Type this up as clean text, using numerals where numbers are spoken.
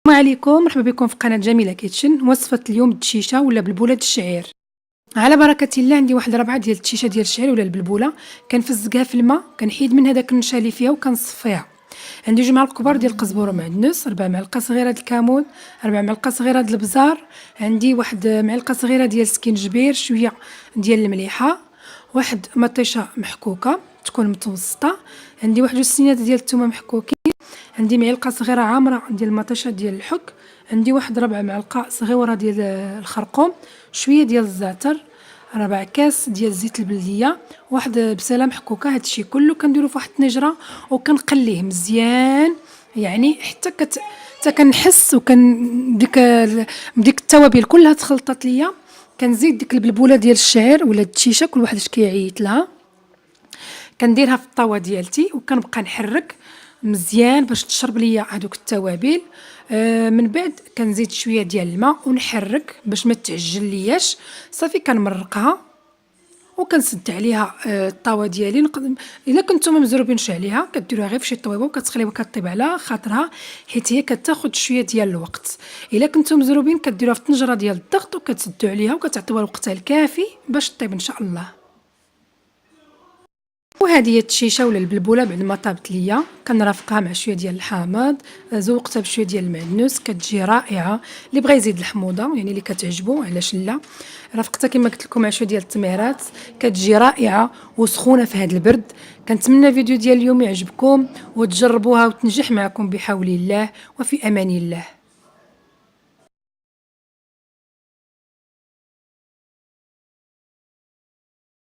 السلام عليكم، مرحبا بكم في قناة جميلة كيتشن. وصفة اليوم الدشيشة ولا بلبولة الشعير. على بركة الله عندي واحد 4 ديال الدشيشة ديال الشعير ولا البلبولة، كنفزقها في الماء، كنحيد منها داك النشا اللي فيها وكنصفيها. عندي 2 معالق كبار ديال القزبور ومعدنوس، 4 معالق صغيرة د الكمون، 4 معالق صغيرة د البزار، عندي واحد معلقة صغيرة ديال السكينجبير، شوية ديال المليحة، واحد مطيشة محكوكة تكون متوسطة، عندي واحد 2 سنينات ديال الثومة محكوكين، عندي معلقة صغيرة عامرة ديال المطيشة ديال الحك، عندي واحد 4 معالق صغيورة ديال الخرقوم، شوية ديال الزعتر، 4 كاس ديال زيت البلدية، واحد بسلة محكوكة. هادشي كله كنديرو فواحد الطنجرة وكنقليه مزيان، يعني حتى كنحس ديك التوابل كلها تخلطات ليا. كنزيد ديك البلبولة ديال الشعير ولا الدشيشة كل واحد اش كيعيط لها، كنديرها في الطاوة ديالتي وكنبقى نحرك مزيان باش تشرب ليا هذوك التوابل. من بعد كنزيد شويه ديال الماء ونحرك باش ما تعجن لياش. صافي كنمرقها وكنسد عليها الطاوه ديالي. الا كنتم مزروبينش عليها كديروها غير في شي طويبه وكتخليوها كطيب على خاطرها، حيت هي كتاخذ شويه ديال الوقت. الا كنتم مزروبين كديروها في طنجره ديال الضغط وكتسدوا عليها وكتعطيوها الوقت الكافي باش طيب ان شاء الله. وهذه هي الدشيشه ولا البلبوله بعد ما طابت ليا، كنرافقها مع شويه ديال الحامض، زوقتها بشويه ديال المعدنوس، كتجي رائعه. اللي بغى يزيد الحموضه يعني اللي كتعجبو علاش لا. رافقتها كما قلت لكم مع شويه ديال التميرات، كتجي رائعه وسخونه في هذا البرد. كنتمنى الفيديو ديال اليوم يعجبكم وتجربوها وتنجح معكم بحول الله وفي امان الله.